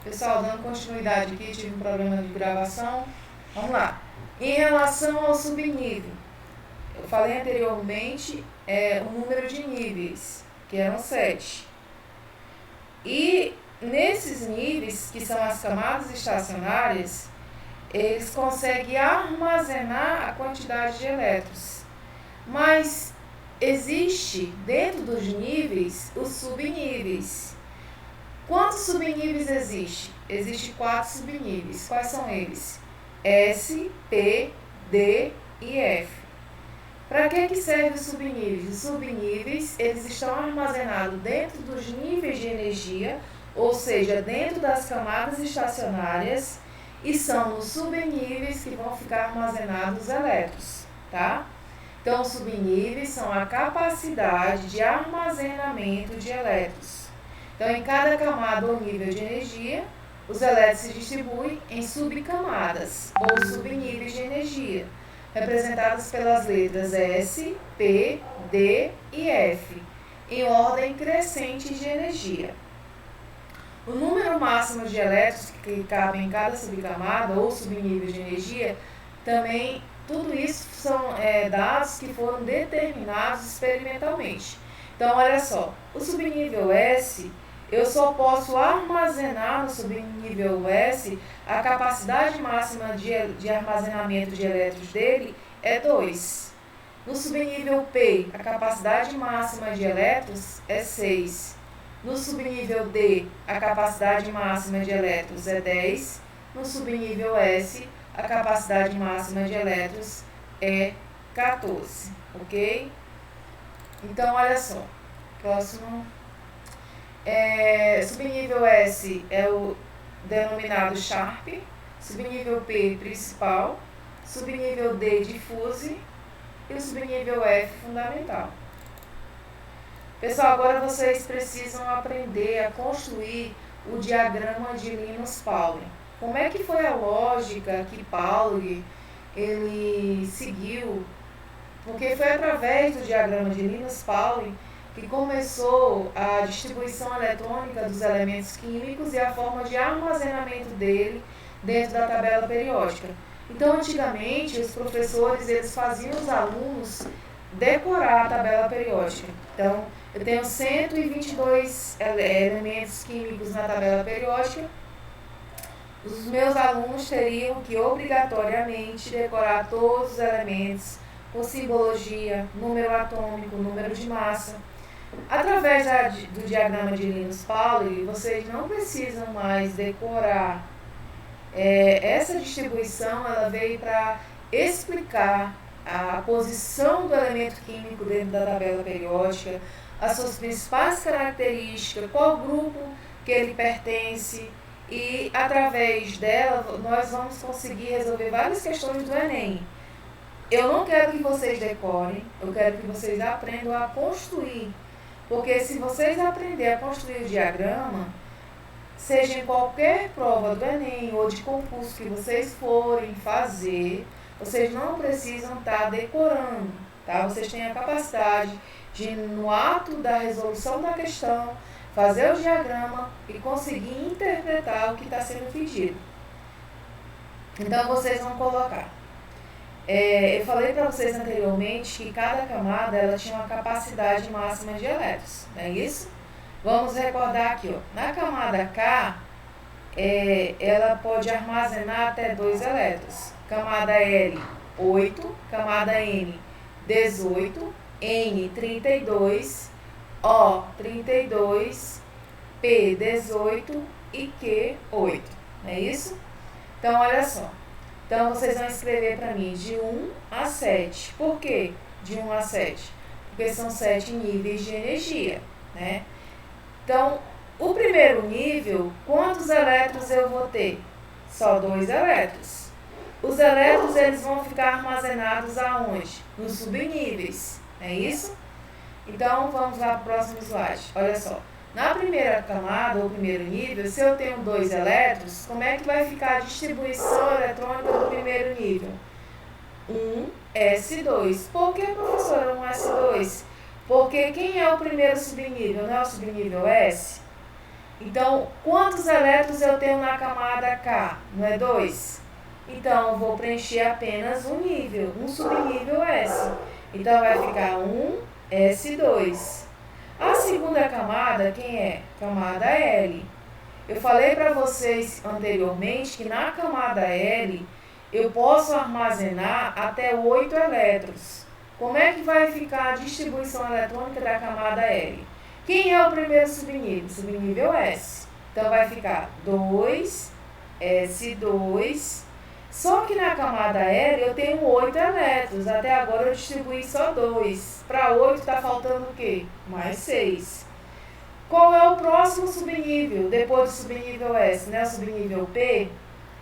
Pessoal, dando continuidade aqui, tive um problema de gravação. Vamos lá. Em relação ao subnível, eu falei anteriormente o número de níveis, que eram 7. E nesses níveis, que são as camadas estacionárias, eles conseguem armazenar a quantidade de elétrons. Mas existe dentro dos níveis os subníveis. Quantos subníveis existem? Existem 4 subníveis. Quais são eles? S, P, D e F. Para que servem os subníveis? Os subníveis, eles estão armazenados dentro dos níveis de energia, ou seja, dentro das camadas estacionárias, e são os subníveis que vão ficar armazenados os elétrons, tá? Então, os subníveis são a capacidade de armazenamento de elétrons. Então, em cada camada ou nível de energia, os elétrons se distribuem em subcamadas ou subníveis de energia, representadas pelas letras S, P, D e F, em ordem crescente de energia. O número máximo de elétrons que cabem em cada subcamada ou subnível de energia, também, tudo isso são dados que foram determinados experimentalmente. Então, olha só, o subnível S, eu só posso armazenar no subnível S, a capacidade máxima de armazenamento de elétrons dele é 2. No subnível P, a capacidade máxima de elétrons é 6. No subnível D, a capacidade máxima de elétrons é 10. No subnível S, a capacidade máxima de elétrons é 14. Ok? Então, olha só. Próximo. Subnível S é o denominado Sharp. Subnível P, principal. Subnível D, difuse. E o subnível F, fundamental. Pessoal, agora vocês precisam aprender a construir o diagrama de Linus-Pauling. Como é que foi a lógica que Pauling ele seguiu? Porque foi através do diagrama de Linus-Pauling que começou a distribuição eletrônica dos elementos químicos e a forma de armazenamento dele dentro da tabela periódica. Então, antigamente, os professores eles faziam os alunos decorar a tabela periódica. Então, eu tenho 122 elementos químicos na tabela periódica. Os meus alunos teriam que obrigatoriamente decorar todos os elementos com simbologia, número atômico, número de massa. Através do diagrama de Linus-Pauling, vocês não precisam mais decorar. Essa distribuição ela veio para explicar a posição do elemento químico dentro da tabela periódica, as suas principais características, qual grupo que ele pertence, e através dela nós vamos conseguir resolver várias questões do Enem. Eu não quero que vocês decorem, eu quero que vocês aprendam a construir, porque se vocês aprenderem a construir o diagrama, seja em qualquer prova do Enem ou de concurso que vocês forem fazer, vocês não precisam estar decorando, tá? Vocês têm a capacidade de, no ato da resolução da questão, fazer o diagrama e conseguir interpretar o que está sendo pedido. Então, vocês vão colocar. Eu falei para vocês anteriormente que cada camada ela tinha uma capacidade máxima de elétrons, não é isso? Vamos recordar aqui, ó. Na camada K, ela pode armazenar até 2 elétrons. Camada L, 8. Camada N, 18. N, 32. O, 32. P, 18. E Q, 8. Não é isso? Então, olha só. Então, vocês vão escrever para mim de 1 a 7. Por quê de 1 a 7? Porque são 7 níveis de energia, né? Então, o primeiro nível, quantos elétrons eu vou ter? Só 2 elétrons. Os elétrons eles vão ficar armazenados aonde? Nos subníveis, é isso? Então, vamos lá para o próximo slide. Olha só. Na primeira camada, ou primeiro nível, se eu tenho 2 elétrons, como é que vai ficar a distribuição eletrônica do primeiro nível? 1s2. Por que, professora, 1s2? Porque quem é o primeiro subnível? Não é o subnível S? Então, quantos elétrons eu tenho na camada K? Não é 2? Então, eu vou preencher apenas um nível, um subnível S. Então, vai ficar 1s2. A segunda camada, quem é? Camada L. Eu falei para vocês anteriormente que na camada L eu posso armazenar até 8 elétrons. Como é que vai ficar a distribuição eletrônica da camada L? Quem é o primeiro subnível? Subnível S. Então vai ficar 2s2. Só que na camada L eu tenho 8 elétrons. Até agora eu distribuí só 2. Para 8 está faltando o quê? Mais 6. Qual é o próximo subnível? Depois do subnível S, né? O subnível P.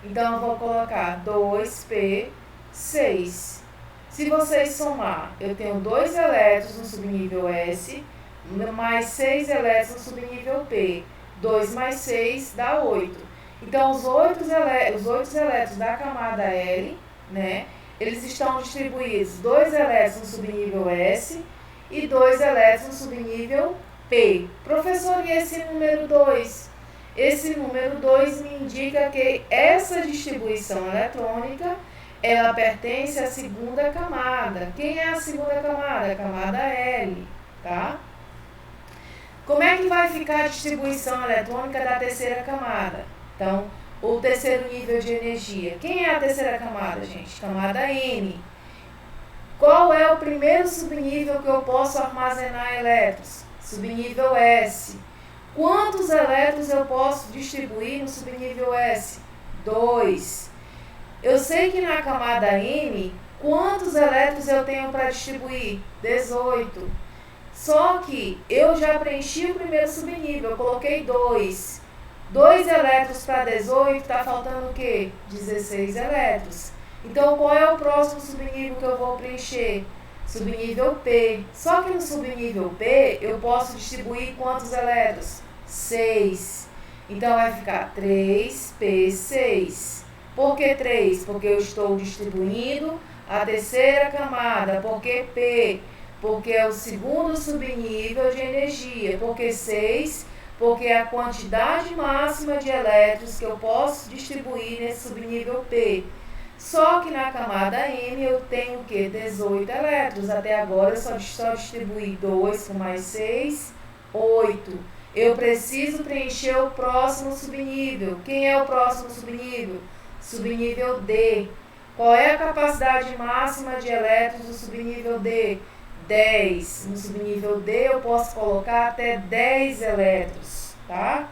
Então eu vou colocar 2p6. Se vocês somar, eu tenho 2 elétrons no subnível S, mais 6 elétrons no subnível P. 2 mais 6 dá 8. Então, os 8 elétrons da camada L, né, eles estão distribuídos 2 elétrons no subnível S e 2 elétrons no subnível P. Professor, e esse número 2? Esse número 2 me indica que essa distribuição eletrônica, ela pertence à segunda camada. Quem é a segunda camada? A camada L, tá? Como é que vai ficar a distribuição eletrônica da terceira camada? Então, o terceiro nível de energia. Quem é a terceira camada, gente? Camada N. Qual é o primeiro subnível que eu posso armazenar elétrons? Subnível S. Quantos elétrons eu posso distribuir no subnível S? 2. Eu sei que na camada N, quantos elétrons eu tenho para distribuir? 18. Só que eu já preenchi o primeiro subnível, eu coloquei 2. 2 elétrons para 18, está faltando o quê? 16 elétrons. Então, qual é o próximo subnível que eu vou preencher? Subnível P. Só que no subnível P, eu posso distribuir quantos elétrons? 6. Então, vai ficar 3p6. Por que 3? Porque eu estou distribuindo a terceira camada. Por que P? Porque é o segundo subnível de energia. Por que 6? Porque é a quantidade máxima de elétrons que eu posso distribuir nesse subnível P. Só que na camada M eu tenho o quê? 18 elétrons. Até agora eu só distribuí 2 com mais 6, 8. Eu preciso preencher o próximo subnível. Quem é o próximo subnível? Subnível D. Qual é a capacidade máxima de elétrons do subnível D? 10. No subnível D eu posso colocar até 10 elétrons, tá?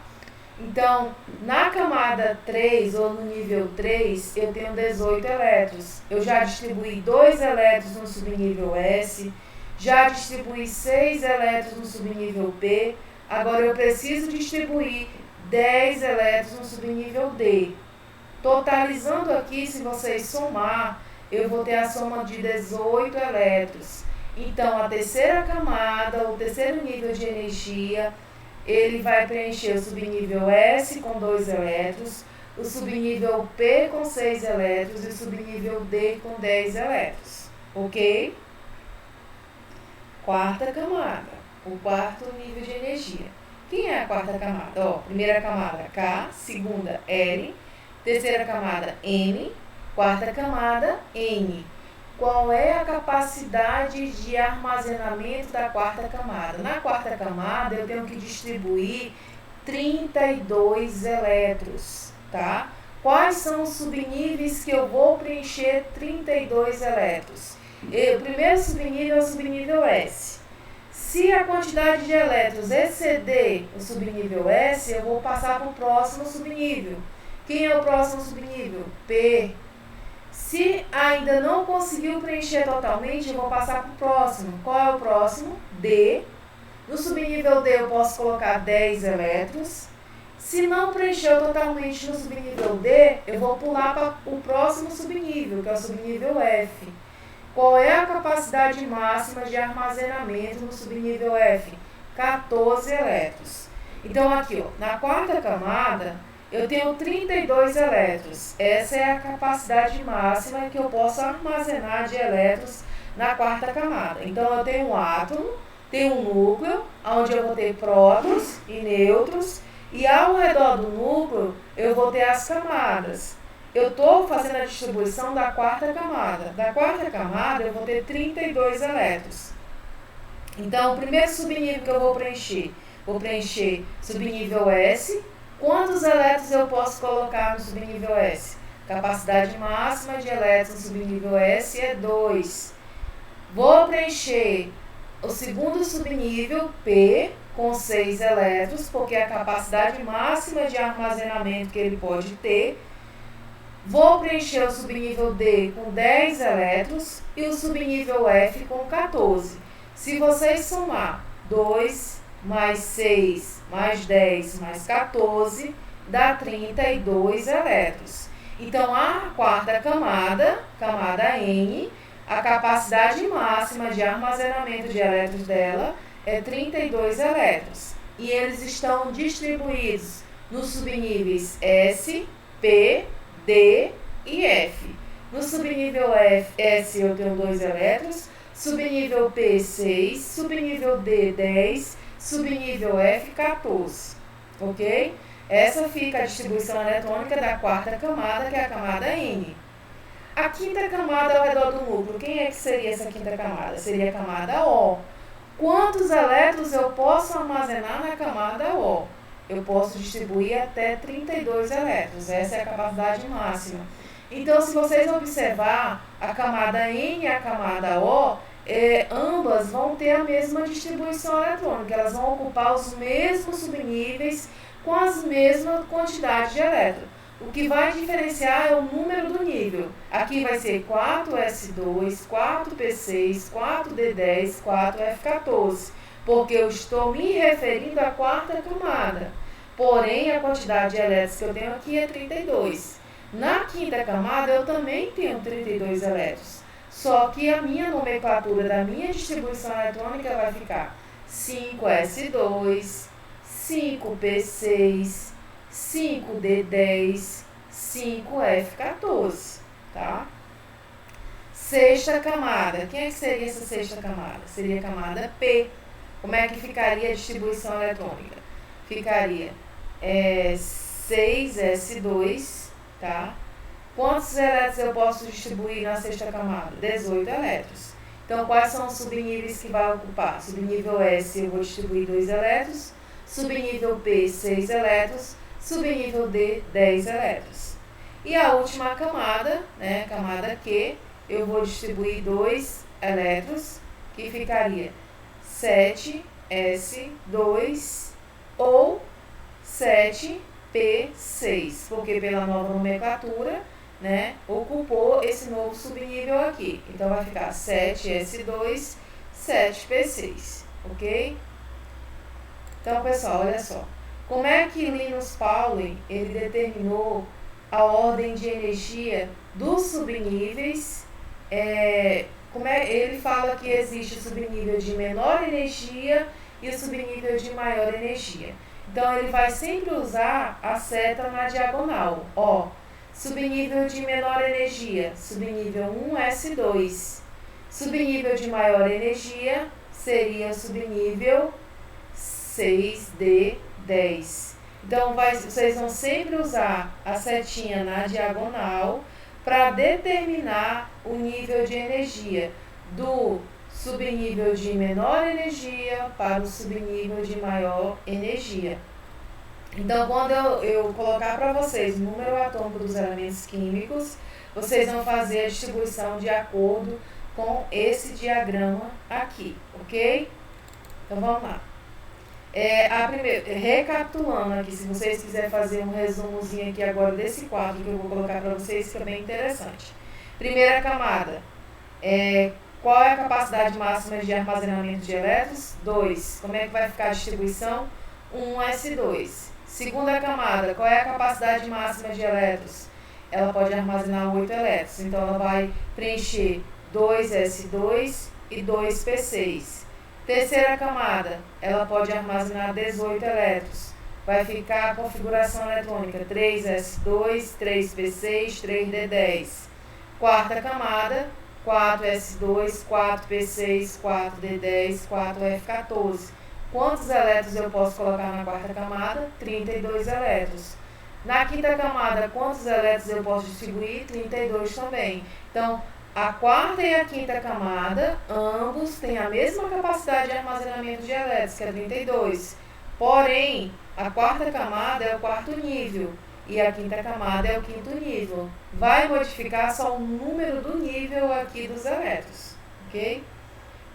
Então, na camada 3 ou no nível 3, eu tenho 18 elétrons. Eu já distribuí 2 elétrons no subnível S, já distribuí 6 elétrons no subnível P, agora eu preciso distribuir 10 elétrons no subnível D. Totalizando aqui, se vocês somar, eu vou ter a soma de 18 elétrons. Então, a terceira camada, o terceiro nível de energia, ele vai preencher o subnível S com 2 elétrons, o subnível P com 6 elétrons e o subnível D com 10 elétrons. Ok? Quarta camada, o quarto nível de energia. Quem é a quarta camada? Ó, primeira camada K, segunda L, terceira camada M, quarta camada N. Qual é a capacidade de armazenamento da quarta camada? Na quarta camada, eu tenho que distribuir 32 elétrons, tá? Quais são os subníveis que eu vou preencher 32 elétrons? O primeiro subnível é o subnível S. Se a quantidade de elétrons exceder o subnível S, eu vou passar para o próximo subnível. Quem é o próximo subnível? P. Se ainda não conseguiu preencher totalmente, eu vou passar para o próximo. Qual é o próximo? D. No subnível D eu posso colocar 10 elétrons. Se não preencheu totalmente no subnível D, eu vou pular para o próximo subnível, que é o subnível F. Qual é a capacidade máxima de armazenamento no subnível F? 14 elétrons. Então aqui, ó, na quarta camada, eu tenho 32 elétrons. Essa é a capacidade máxima que eu posso armazenar de elétrons na quarta camada. Então, eu tenho um átomo, tenho um núcleo, onde eu vou ter prótons e nêutrons, E ao redor do núcleo, eu vou ter as camadas. Eu estou fazendo a distribuição da quarta camada. Da quarta camada, eu vou ter 32 elétrons. Então, o primeiro subnível que eu vou preencher subnível S. Quantos elétrons eu posso colocar no subnível S? Capacidade máxima de elétrons no subnível S é 2. Vou preencher o segundo subnível, P, com 6 elétrons, porque é a capacidade máxima de armazenamento que ele pode ter. Vou preencher o subnível D com 10 elétrons e o subnível F com 14. Se vocês somar 2 mais 6 mais 10 mais 14, dá 32 elétrons. Então, a quarta camada, camada N, a capacidade máxima de armazenamento de elétrons dela é 32 elétrons. E eles estão distribuídos nos subníveis S, P, D e F. No subnível S eu tenho 2 elétrons, subnível P 6, subnível D 10, subnível F 14. Ok? Essa fica a distribuição eletrônica da quarta camada, que é a camada N. A quinta camada ao redor do núcleo, quem é que seria essa quinta camada? Seria a camada O. Quantos elétrons eu posso armazenar na camada O? Eu posso distribuir até 32 elétrons. Essa é a capacidade máxima. Então, se vocês observar a camada N e a camada O, ambas vão ter a mesma distribuição eletrônica. Elas vão ocupar os mesmos subníveis com as mesmas quantidades de elétrons. O que vai diferenciar é o número do nível. Aqui vai ser 4S2, 4P6, 4D10, 4F14, porque eu estou me referindo à quarta camada. Porém, a quantidade de elétrons que eu tenho aqui é 32. Na quinta camada, eu também tenho 32 elétrons. Só que a minha nomenclatura da minha distribuição eletrônica vai ficar 5S2, 5P6, 5D10, 5F14, tá? Sexta camada. Quem é que seria essa sexta camada? Seria a camada P. Como é que ficaria a distribuição eletrônica? Ficaria 6S2, tá? Quantos elétrons eu posso distribuir na sexta camada? 18 elétrons. Então, quais são os subníveis que vai ocupar? Subnível S eu vou distribuir 2 elétrons, subnível P 6 elétrons, subnível D 10 elétrons. E a última camada, né, camada Q, eu vou distribuir 2 elétrons, que ficaria 7S2 ou 7P6, porque pela nova nomenclatura, né, ocupou esse novo subnível aqui. Então, vai ficar 7S2, 7P6, ok? Então, pessoal, olha só. Como é que Linus Pauling, ele determinou a ordem de energia dos subníveis? Ele fala que existe o subnível de menor energia e o subnível de maior energia. Então, ele vai sempre usar a seta na diagonal. Ó, subnível de menor energia, subnível 1S2. Subnível de maior energia seria o subnível 6D10. Então, vocês vão sempre usar a setinha na diagonal para determinar o nível de energia do subnível de menor energia para o subnível de maior energia. Então, quando eu colocar para vocês o número atômico dos elementos químicos, vocês vão fazer a distribuição de acordo com esse diagrama aqui, ok? Então, vamos lá. Recapitulando aqui, se vocês quiserem fazer um resumozinho aqui agora desse quadro que eu vou colocar para vocês, que é bem interessante. Primeira camada, qual é a capacidade máxima de armazenamento de elétrons? 2. Como é que vai ficar a distribuição? 1S2. Segunda camada, qual é a capacidade máxima de elétrons? Ela pode armazenar 8 elétrons, então ela vai preencher 2S2 e 2P6. Terceira camada, ela pode armazenar 18 elétrons. Vai ficar a configuração eletrônica 3S2, 3P6, 3D10. Quarta camada, 4S2, 4P6, 4D10, 4F14. Quantos elétrons eu posso colocar na quarta camada? 32 elétrons. Na quinta camada, quantos elétrons eu posso distribuir? 32 também. Então, a quarta e a quinta camada, ambos têm a mesma capacidade de armazenamento de elétrons, que é 32. Porém, a quarta camada é o quarto nível e a quinta camada é o quinto nível. Vai modificar só o número do nível aqui dos elétrons, ok?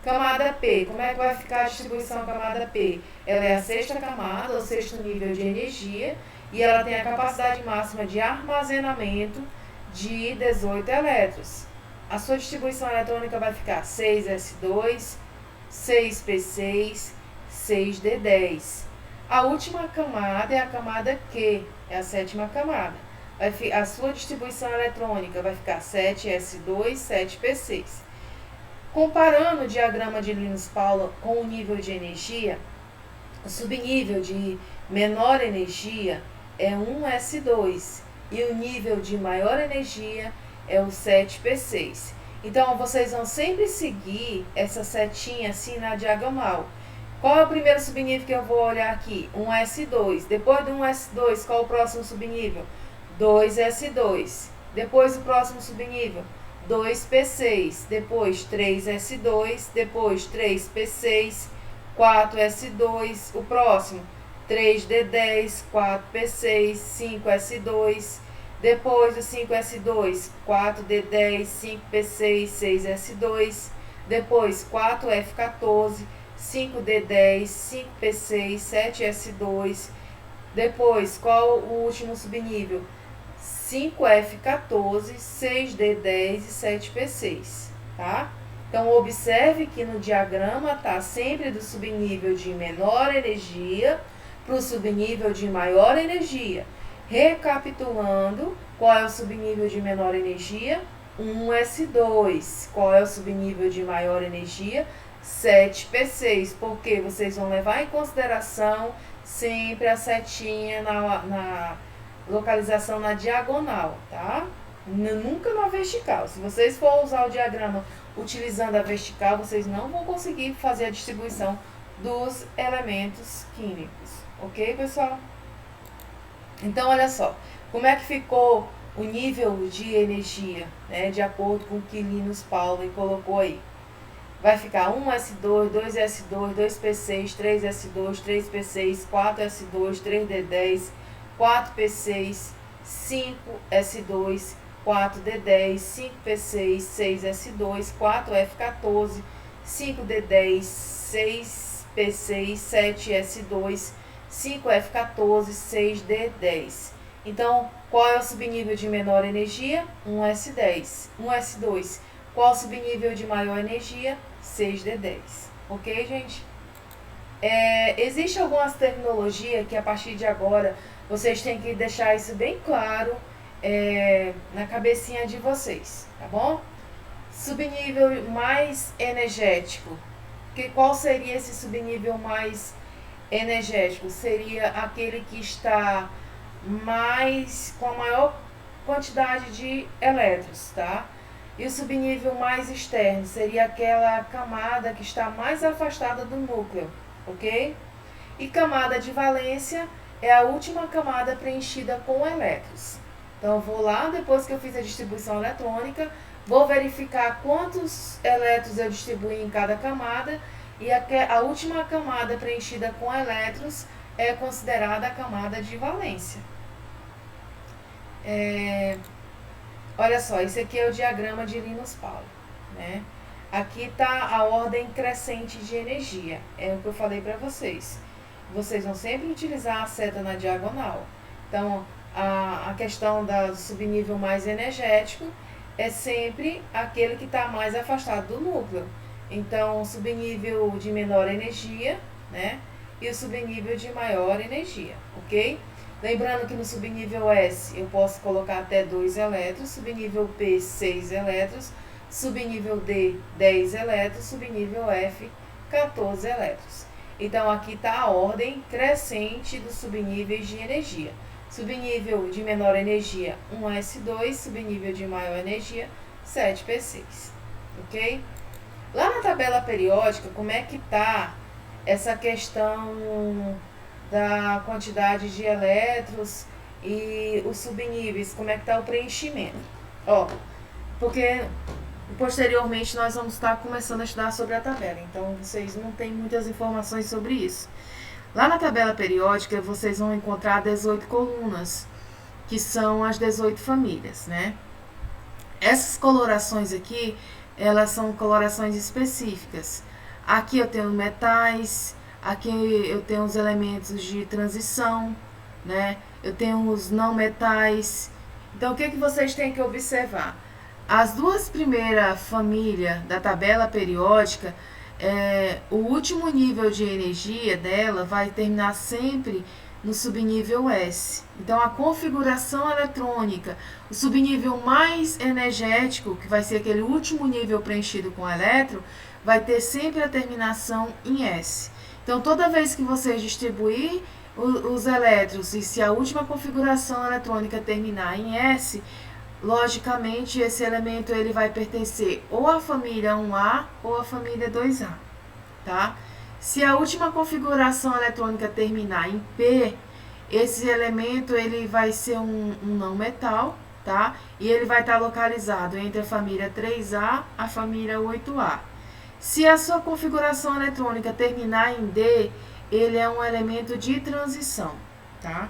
Camada P, como é que vai ficar a distribuição camada P? Ela é a sexta camada, o sexto nível de energia, e ela tem a capacidade máxima de armazenamento de 18 elétrons. A sua distribuição eletrônica vai ficar 6s2, 6p6, 6d10. A última camada é a camada Q, é a sétima camada. A sua distribuição eletrônica vai ficar 7s2, 7p6. Comparando o diagrama de Linus-Pauling com o nível de energia, o subnível de menor energia é 1s2 e o nível de maior energia é o 7p6. Então, vocês vão sempre seguir essa setinha assim na diagonal. Qual é o primeiro subnível que eu vou olhar aqui? 1s2. Depois do 1s2, qual é o próximo subnível? 2s2. Depois o próximo subnível? 2p6, depois 3s2, depois 3p6, 4s2, o próximo 3d10, 4p6, 5s2, depois do 5s2, 4d10, 5p6, 6s2, depois 4f14, 5d10, 5p6, 7s2, depois qual o último subnível? 5F14, 6D10 e 7P6, tá? Então, observe que no diagrama tá sempre do subnível de menor energia para o subnível de maior energia. Recapitulando, qual é o subnível de menor energia? 1S2. Qual é o subnível de maior energia? 7P6, porque vocês vão levar em consideração sempre a setinha na localização na diagonal, tá? Nunca na vertical. Se vocês for usar o diagrama utilizando a vertical, vocês não vão conseguir fazer a distribuição dos elementos químicos, ok, pessoal? Então, olha só, como é que ficou o nível de energia, né, de acordo com o que Linus-Pauling colocou aí. Vai ficar 1s2, 2s2, 2p6, 3s2, 3p6, 4s2, 3d10, 4p6, 5s2, 4d10, 5p6, 6s2, 4f14, 5d10, 6p6, 7s2, 5f14, 6d10. Então, qual é o subnível de menor energia? 1s10. 1s2. Qual o subnível de maior energia? 6d10. Ok, gente? Existe algumas terminologias que a partir de agora vocês têm que deixar isso bem claro na cabecinha de vocês, tá bom? Subnível mais energético. Qual seria esse subnível mais energético? Seria aquele que está com a maior quantidade de elétrons, tá? E o subnível mais externo seria aquela camada que está mais afastada do núcleo, ok? E camada de valência é a última camada preenchida com elétrons. Então, eu vou lá, depois que eu fiz a distribuição eletrônica, vou verificar quantos elétrons eu distribuí em cada camada, e a última camada preenchida com elétrons é considerada a camada de valência. Olha só, esse aqui é o diagrama de Linus-Pauling, né? Aqui está a ordem crescente de energia, é o que eu falei para vocês. Vocês vão sempre utilizar a seta na diagonal. Então, a questão do subnível mais energético é sempre aquele que está mais afastado do núcleo. Então, o subnível de menor energia, né? E o subnível de maior energia, ok? Lembrando que no subnível S eu posso colocar até 2 elétrons, subnível P 6 elétrons, subnível D 10 elétrons, subnível F 14 elétrons. Então aqui está a ordem crescente dos subníveis de energia. Subnível de menor energia 1s2, subnível de maior energia 7p6, ok? Lá na tabela periódica, como é que está essa questão da quantidade de elétrons e os subníveis, como é que está o preenchimento. Ó, porque posteriormente nós vamos estar começando a estudar sobre a tabela, então vocês não têm muitas informações sobre isso. Lá na tabela periódica vocês vão encontrar 18 colunas, que são as 18 famílias, né? Essas colorações aqui, elas são colorações específicas. Aqui eu tenho metais, aqui eu tenho os elementos de transição, né? Eu tenho os não metais. Então, o que vocês têm que observar? As duas primeiras famílias da tabela periódica, o último nível de energia dela vai terminar sempre no subnível S. Então, a configuração eletrônica, o subnível mais energético, que vai ser aquele último nível preenchido com elétron, vai ter sempre a terminação em S. Então, toda vez que você distribuir os elétrons e se a última configuração eletrônica terminar em S, logicamente esse elemento ele vai pertencer ou à família 1A ou à família 2A, tá? Se a última configuração eletrônica terminar em P, esse elemento ele vai ser um não metal, tá? E ele vai estar localizado entre a família 3A e a família 8A. Se a sua configuração eletrônica terminar em D, ele é um elemento de transição, tá?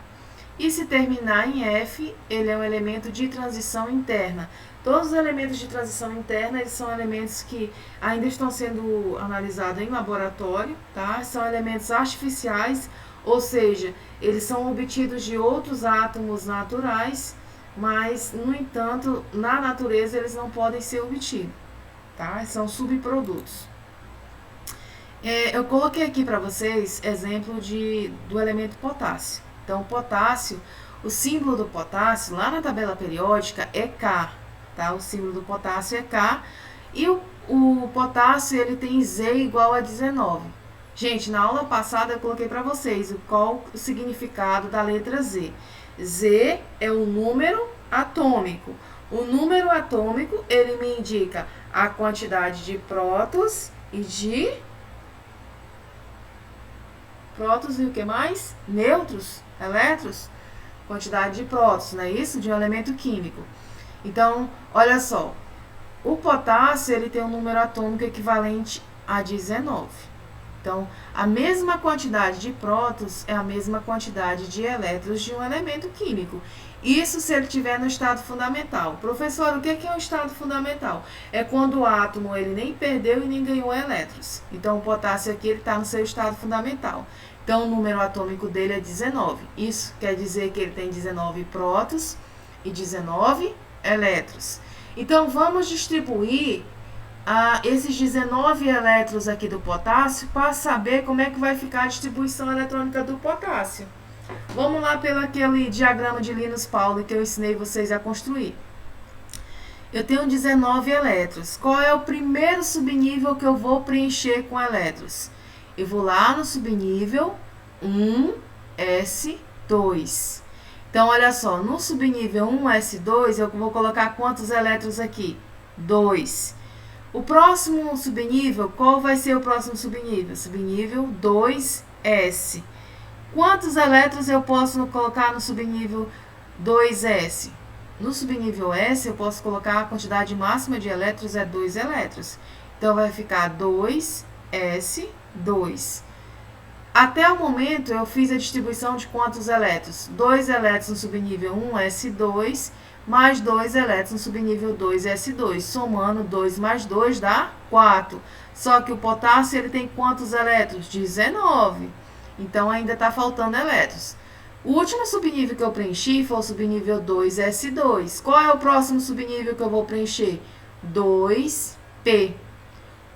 E se terminar em F, ele é um elemento de transição interna. Todos os elementos de transição interna, eles são elementos que ainda estão sendo analisados em laboratório, tá? São elementos artificiais, ou seja, eles são obtidos de outros átomos naturais, mas, no entanto, na natureza eles não podem ser obtidos, tá? São subprodutos. Eu coloquei aqui para vocês exemplo do elemento potássio. Então, o potássio, o símbolo do potássio, lá na tabela periódica, é K, tá? O símbolo do potássio é K. E o potássio, ele tem Z igual a 19. Gente, na aula passada eu coloquei para vocês qual o significado da letra Z. Z é o número atômico. O número atômico, ele me indica a quantidade de prótons e de... prótons e o que mais? Nêutrons, elétrons, quantidade de prótons, não é isso? De um elemento químico. Então, olha só, o potássio ele tem um número atômico equivalente a 19. Então, a mesma quantidade de prótons é a mesma quantidade de elétrons de um elemento químico. Isso se ele estiver no estado fundamental. Professor, o que é um estado fundamental? É quando o átomo ele nem perdeu e nem ganhou elétrons. Então, o potássio aqui está no seu estado fundamental. Então, o número atômico dele é 19. Isso quer dizer que ele tem 19 prótons e 19 elétrons. Então, vamos distribuir esses 19 elétrons aqui do potássio para saber como é que vai ficar a distribuição eletrônica do potássio. Vamos lá pelo aquele diagrama de Linus Pauling que eu ensinei vocês a construir. Eu tenho 19 elétrons. Qual é o primeiro subnível que eu vou preencher com elétrons? Eu vou lá no subnível 1s2. Então, olha só, no subnível 1s2 eu vou colocar quantos elétrons aqui? 2. O próximo subnível, qual vai ser o próximo subnível? Subnível 2s. Quantos elétrons eu posso colocar no subnível 2s? No subnível S, eu posso colocar a quantidade máxima de elétrons é 2 elétrons. Então, vai ficar 2s2. Até o momento, eu fiz a distribuição de quantos elétrons? 2 elétrons no subnível 1s2, mais 2 elétrons no subnível 2s2. Somando 2 mais 2 dá 4. Só que o potássio ele tem quantos elétrons? 19. Então, ainda está faltando elétrons. O último subnível que eu preenchi foi o subnível 2s2. Qual é o próximo subnível que eu vou preencher? 2p.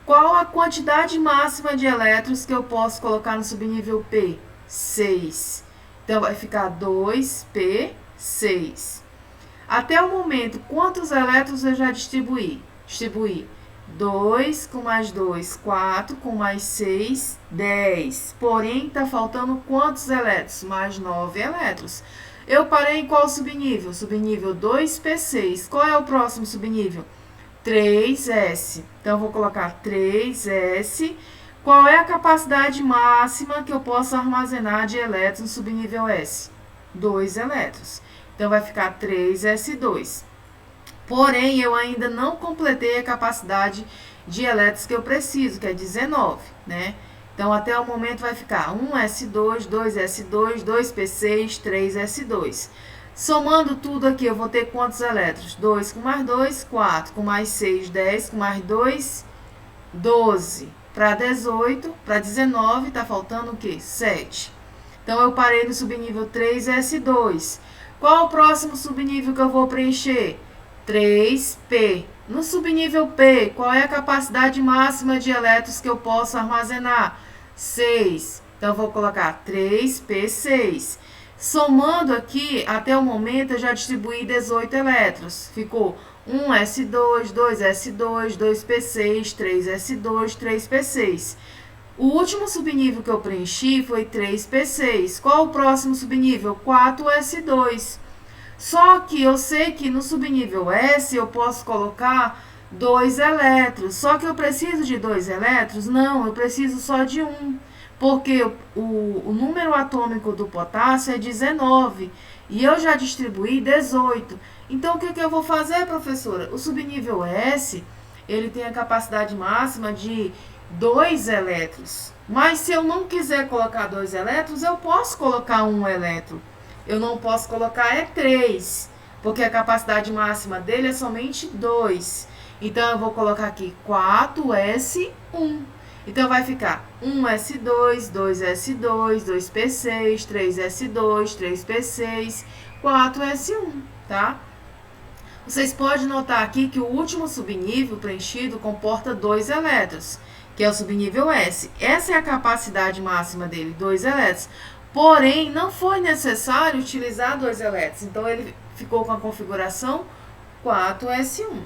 Qual a quantidade máxima de elétrons que eu posso colocar no subnível P? 6. Então, vai ficar 2p, 6. Até o momento, quantos elétrons eu já distribuí? Distribuí 2 com mais 2, 4, com mais 6, 10. Porém, está faltando quantos elétrons? Mais 9 elétrons. Eu parei em qual subnível? Subnível 2p6. Qual é o próximo subnível? 3s. Então, eu vou colocar 3s. Qual é a capacidade máxima que eu posso armazenar de elétrons no subnível S? 2 elétrons. Então, vai ficar 3s2. Porém, eu ainda não completei a capacidade de elétrons que eu preciso, que é 19, né? Então, até o momento vai ficar 1s2, 2s2, 2p6, 3s2. Somando tudo aqui, eu vou ter quantos elétrons? 2 com mais 2, 4, com mais 6, 10, com mais 2, 12. Para 18, para 19, tá faltando o quê? 7. Então, eu parei no subnível 3s2. Qual o próximo subnível que eu vou preencher? 3p. No subnível P, qual é a capacidade máxima de elétrons que eu posso armazenar? 6. Então, eu vou colocar 3p6. Somando aqui, até o momento, eu já distribuí 18 elétrons. Ficou 1s2, 2s2, 2p6, 3s2, 3p6. O último subnível que eu preenchi foi 3p6. Qual o próximo subnível? 4s2. Só que eu sei que no subnível S eu posso colocar 2 elétrons. Só que eu preciso de 2 elétrons? Não, eu preciso só de 1. Porque o número atômico do potássio é 19 e eu já distribuí 18. Então, o que eu vou fazer, professora? O subnível S, ele tem a capacidade máxima de 2 elétrons. Mas se eu não quiser colocar 2 elétrons, eu posso colocar 1 elétron. Eu não posso colocar 3, porque a capacidade máxima dele é somente 2. Então, eu vou colocar aqui 4s1. Então, vai ficar 1s2, 2s2, 2p6, 3s2, 3p6, 4s1, tá? Vocês podem notar aqui que o último subnível preenchido comporta 2 elétrons, que é o subnível S. Essa é a capacidade máxima dele, 2 elétrons. Porém, não foi necessário utilizar 2 elétrons. Então, ele ficou com a configuração 4s1.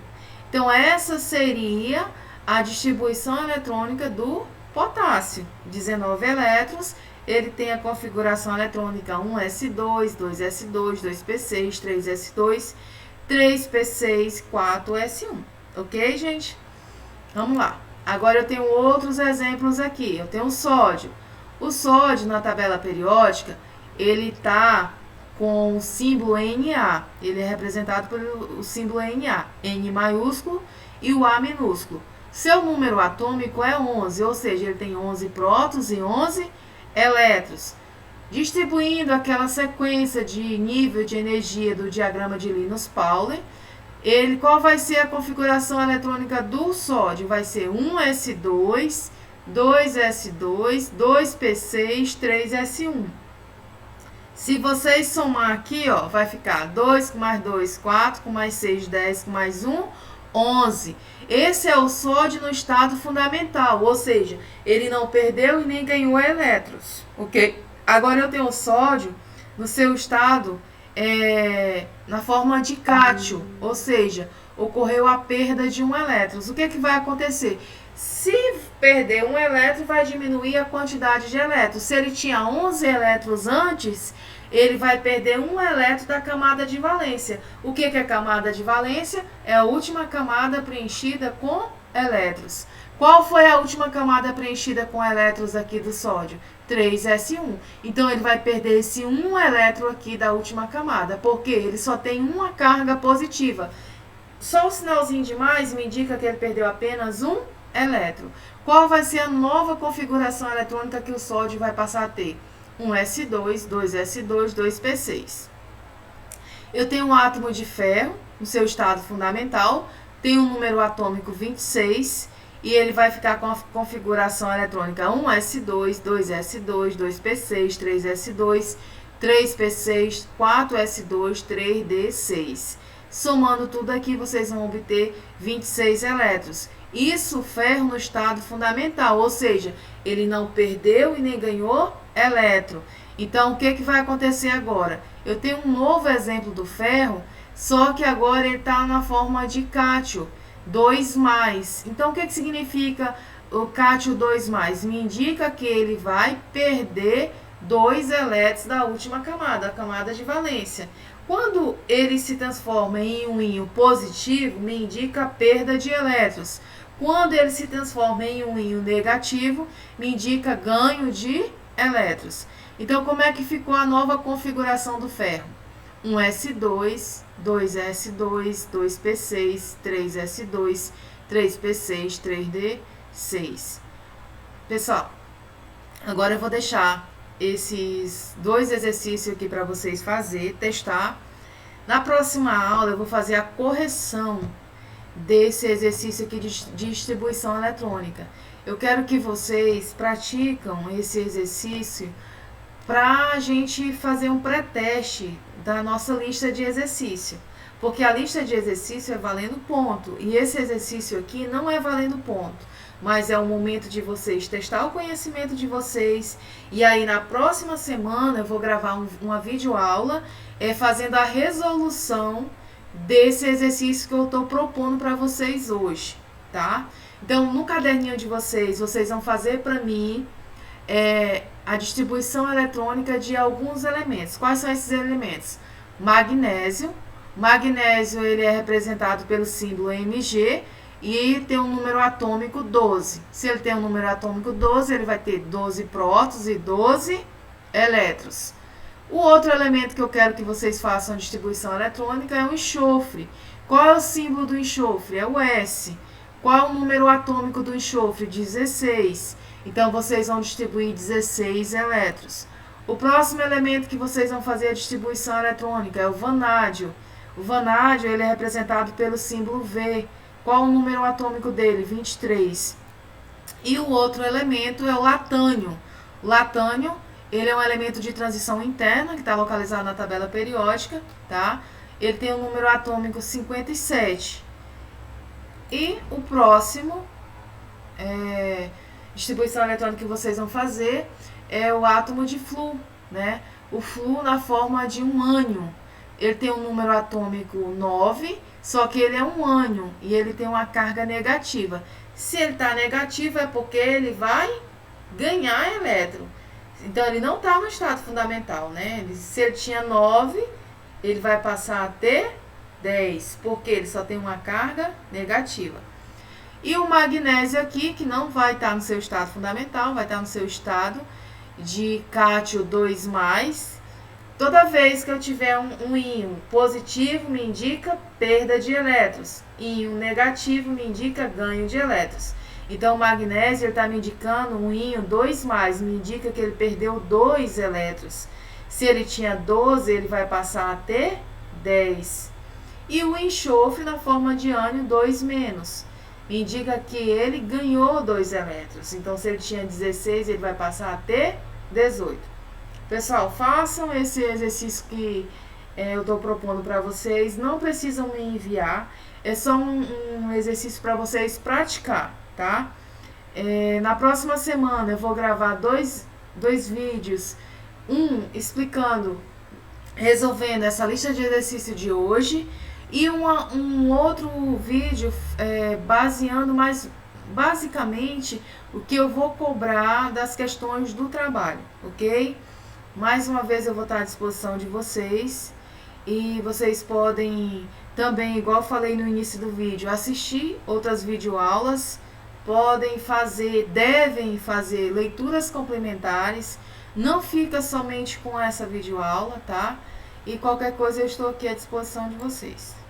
Então, essa seria a distribuição eletrônica do potássio. 19 elétrons, ele tem a configuração eletrônica 1s2, 2s2, 2p6, 3s2, 3p6, 4s1. Ok, gente? Vamos lá. Agora eu tenho outros exemplos aqui. Eu tenho o sódio. O sódio, na tabela periódica, ele está com o símbolo Na. Ele é representado pelo símbolo Na. N maiúsculo e o A minúsculo. Seu número atômico é 11, ou seja, ele tem 11 prótons e 11 elétrons. Distribuindo aquela sequência de nível de energia do diagrama de Linus-Pauling, qual vai ser a configuração eletrônica do sódio? Vai ser 1s2, 2s2, 2p6, 3s1. Se vocês somar aqui, ó, vai ficar 2 com mais 2, 4, com mais 6, 10, com mais 1, 11. Esse é o sódio no estado fundamental, ou seja, ele não perdeu e nem ganhou elétrons, ok? Agora eu tenho o sódio no seu estado na forma de cátion, ou seja, ocorreu a perda de um elétron. O que vai acontecer? Se perder um elétron, vai diminuir a quantidade de elétrons. Se ele tinha 11 elétrons antes, ele vai perder um elétron da camada de valência. O que é camada de valência? É a última camada preenchida com elétrons. Qual foi a última camada preenchida com elétrons aqui do sódio? 3s1. Então, ele vai perder esse 1 elétron aqui da última camada, porque ele só tem uma carga positiva. Só o sinalzinho de mais me indica que ele perdeu apenas um elétron. Qual vai ser a nova configuração eletrônica que o sódio vai passar a ter? 1s2, 2s2, 2p6. Eu tenho um átomo de ferro no seu estado fundamental, tem um número atômico 26 e ele vai ficar com a configuração eletrônica 1s2, 2s2, 2p6, 3s2, 3p6, 4s2, 3d6. Somando tudo aqui, vocês vão obter 26 elétrons. Isso ferro no estado fundamental, ou seja, ele não perdeu e nem ganhou elétron. Então, o que vai acontecer agora? Eu tenho um novo exemplo do ferro, só que agora ele está na forma de cátion, 2+. Então, o que significa o cátion 2+? Me indica que ele vai perder 2 elétrons da última camada, a camada de valência. Quando ele se transforma em um íon positivo, me indica a perda de elétrons. Quando ele se transforma em um íon negativo, me indica ganho de elétrons. Então, como é que ficou a nova configuração do ferro? 1s2, 2s2, 2p6, 3s2, 3p6, 3d6. Pessoal, agora eu vou deixar esses 2 exercícios aqui para vocês fazer, testar. Na próxima aula eu vou fazer a correção desse exercício aqui de distribuição eletrônica. Eu quero que vocês praticam esse exercício para a gente fazer um pré-teste da nossa lista de exercício. Porque a lista de exercício é valendo ponto. E esse exercício aqui não é valendo ponto. Mas é o momento de vocês testar o conhecimento de vocês. E aí na próxima semana eu vou gravar uma videoaula fazendo a resolução desse exercício que eu estou propondo para vocês hoje, tá? Então no caderninho de vocês vão fazer para mim a distribuição eletrônica de alguns elementos. Quais são esses elementos? Magnésio. Magnésio ele é representado pelo símbolo Mg e tem um número atômico 12. Se ele tem um número atômico 12, ele vai ter 12 prótons e 12 elétrons. O outro elemento que eu quero que vocês façam a distribuição eletrônica é o enxofre. Qual é o símbolo do enxofre? É o S. Qual é o número atômico do enxofre? 16. Então, vocês vão distribuir 16 elétrons. O próximo elemento que vocês vão fazer a distribuição eletrônica é o vanádio. O vanádio ele é representado pelo símbolo V. Qual o número atômico dele? 23. E o outro elemento é o latânio. O latânio ele é um elemento de transição interna, que está localizado na tabela periódica, tá? Ele tem o número atômico 57. E o próximo distribuição eletrônica que vocês vão fazer é o átomo de Flu, né? O Flu na forma de um ânion. Ele tem um número atômico 9, só que ele é um ânion e ele tem uma carga negativa. Se ele está negativo é porque ele vai ganhar elétron. Então, ele não está no estado fundamental, né? Se ele tinha 9, ele vai passar a ter 10, porque ele só tem uma carga negativa. E o magnésio aqui, que não vai estar no seu estado fundamental, vai estar no seu estado de cátio 2+. Toda vez que eu tiver um íon positivo, me indica perda de elétrons. Íon negativo me indica ganho de elétrons. Então, o magnésio está me indicando um íon 2+, me indica que ele perdeu 2 elétrons. Se ele tinha 12, ele vai passar a ter 10. E o enxofre na forma de ânion 2-, me indica que ele ganhou 2 elétrons. Então, se ele tinha 16, ele vai passar a ter 18. Pessoal, façam esse exercício que eu estou propondo para vocês. Não precisam me enviar. É só um exercício para vocês praticar, tá? Na próxima semana eu vou gravar dois vídeos. Um explicando, resolvendo essa lista de exercício de hoje. E um outro vídeo baseando mais basicamente o que eu vou cobrar das questões do trabalho, ok? Mais uma vez eu vou estar à disposição de vocês e vocês podem também, igual eu falei no início do vídeo, assistir outras videoaulas, devem fazer leituras complementares, não fica somente com essa videoaula, tá? E qualquer coisa eu estou aqui à disposição de vocês.